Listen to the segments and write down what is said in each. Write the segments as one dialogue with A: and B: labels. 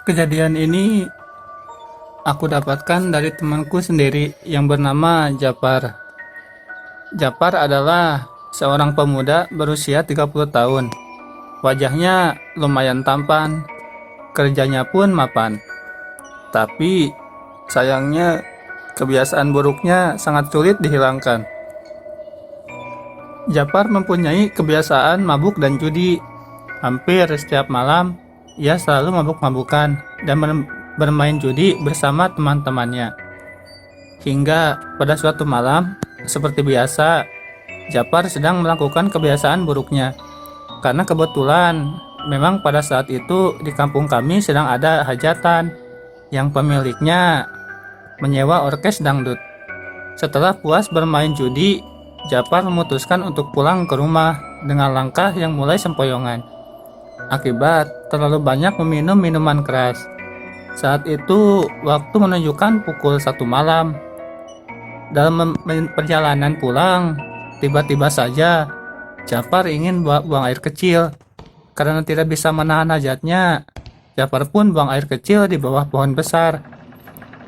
A: Kejadian ini aku dapatkan dari temanku sendiri yang bernama Japar. Japar adalah seorang pemuda berusia 30 tahun. Wajahnya lumayan tampan, kerjanya pun mapan. Tapi sayangnya kebiasaan buruknya sangat sulit dihilangkan. Japar mempunyai kebiasaan mabuk dan judi. Hampir setiap malam ia selalu mabuk-mabukan dan bermain judi bersama teman-temannya. Hingga pada suatu malam, seperti biasa, Japar sedang melakukan kebiasaan buruknya. Karena kebetulan, memang pada saat itu di kampung kami sedang ada hajatan yang pemiliknya menyewa orkes dangdut. Setelah puas bermain judi, Japar memutuskan untuk pulang ke rumah dengan langkah yang mulai sempoyongan. Akibat terlalu banyak meminum minuman keras. Saat itu waktu menunjukkan pukul 1 malam. Dalam perjalanan pulang, tiba-tiba saja Japar ingin buang air kecil. Karena tidak bisa menahan hajatnya, Japar pun buang air kecil di bawah pohon besar.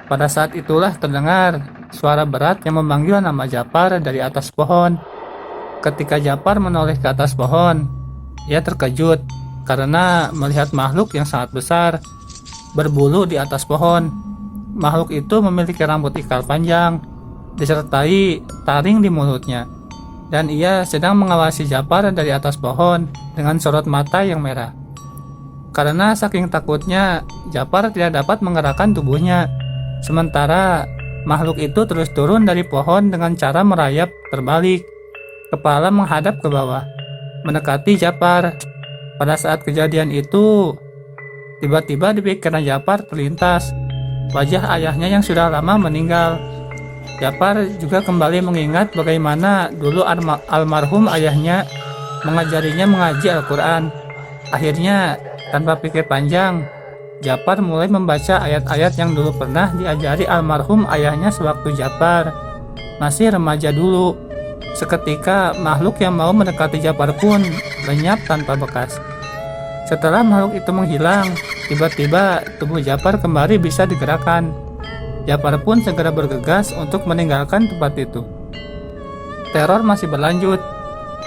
A: Pada saat itulah terdengar suara berat yang memanggil nama Japar dari atas pohon. Ketika Japar menoleh ke atas pohon, ia terkejut karena melihat makhluk yang sangat besar berbulu di atas pohon. Makhluk itu memiliki rambut ikal panjang, disertai taring di mulutnya, dan ia sedang mengawasi Japar dari atas pohon dengan sorot mata yang merah. Karena saking takutnya, Japar tidak dapat menggerakkan tubuhnya. Sementara makhluk itu terus turun dari pohon dengan cara merayap terbalik, kepala menghadap ke bawah, mendekati Japar. Pada saat kejadian itu, tiba-tiba di pikiran Japar terlintas wajah ayahnya yang sudah lama meninggal. Japar juga kembali mengingat bagaimana dulu almarhum ayahnya mengajarinya mengaji Al-Quran. Akhirnya, tanpa pikir panjang, Japar mulai membaca ayat-ayat yang dulu pernah diajari almarhum ayahnya sewaktu Japar masih remaja dulu. Seketika makhluk yang mau mendekati Japar pun lenyap tanpa bekas. Setelah makhluk itu menghilang, tiba-tiba tubuh Japar kembali bisa digerakkan. Japar pun segera bergegas untuk meninggalkan tempat itu. Teror masih berlanjut.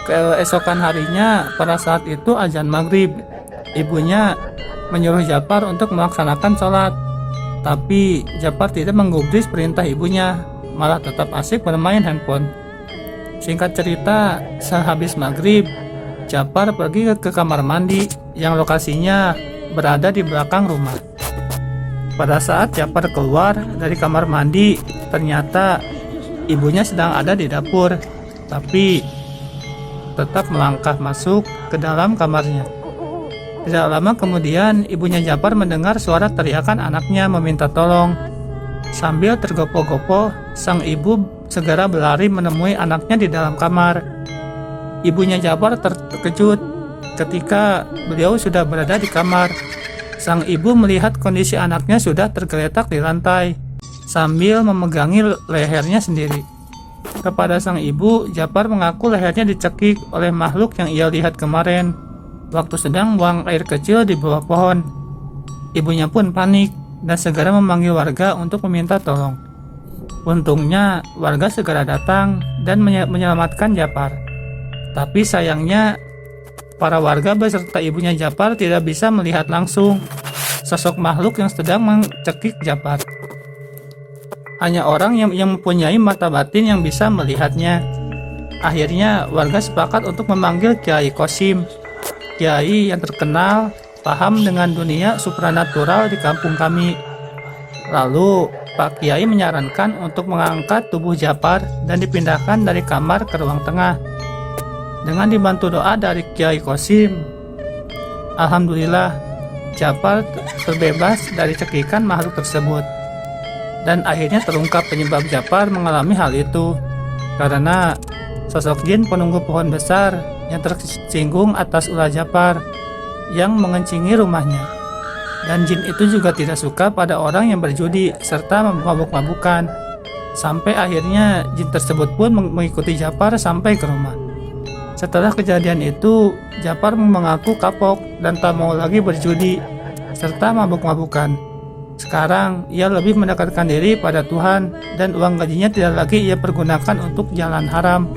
A: Keesokan harinya, pada saat itu azan maghrib, ibunya menyuruh Japar untuk melaksanakan sholat. Tapi Japar tidak menggubris perintah ibunya, malah tetap asik bermain handphone. Singkat cerita, sehabis maghrib, Japar pergi ke kamar mandi yang lokasinya berada di belakang rumah. Pada saat Japar keluar dari kamar mandi, ternyata ibunya sedang ada di dapur, tapi tetap melangkah masuk ke dalam kamarnya. Tidak lama kemudian, ibunya Japar mendengar suara teriakan anaknya meminta tolong. Sambil tergopoh-gopoh, sang ibu segera berlari menemui anaknya di dalam kamar. Ibunya Japar terkejut ketika beliau sudah berada di kamar. Sang ibu melihat kondisi anaknya sudah tergeletak di lantai, sambil memegangi lehernya sendiri. Kepada sang ibu, Japar mengaku lehernya dicekik oleh makhluk yang ia lihat kemarin waktu sedang buang air kecil di bawah pohon. Ibunya pun panik dan segera memanggil warga untuk meminta tolong. Untungnya, warga segera datang dan menyelamatkan Japar. Tapi sayangnya, para warga beserta ibunya Japar tidak bisa melihat langsung sosok makhluk yang sedang mencekik Japar. Hanya orang yang mempunyai mata batin yang bisa melihatnya. Akhirnya warga sepakat untuk memanggil Kiai Kosim, kiai yang terkenal paham dengan dunia supranatural di kampung kami. Lalu Pak Kiai menyarankan untuk mengangkat tubuh Japar dan dipindahkan dari kamar ke ruang tengah. Dengan dibantu doa dari Kiai Kosim, alhamdulillah Japar terbebas dari cekikan makhluk tersebut. Dan akhirnya terungkap penyebab Japar mengalami hal itu karena sosok jin penunggu pohon besar yang tersinggung atas ulah Japar yang mengencingi rumahnya. Dan jin itu juga tidak suka pada orang yang berjudi serta mabuk-mabukan. Sampai akhirnya jin tersebut pun mengikuti Japar sampai ke rumah. Setelah kejadian itu, Japar mengaku kapok dan tak mau lagi berjudi. serta mabuk-mabukan. Sekarang ia lebih mendekatkan diri pada Tuhan dan uang gajinya tidak lagi ia pergunakan untuk jalan haram,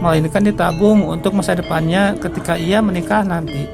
A: melainkan ditabung untuk masa depannya ketika ia menikah nanti.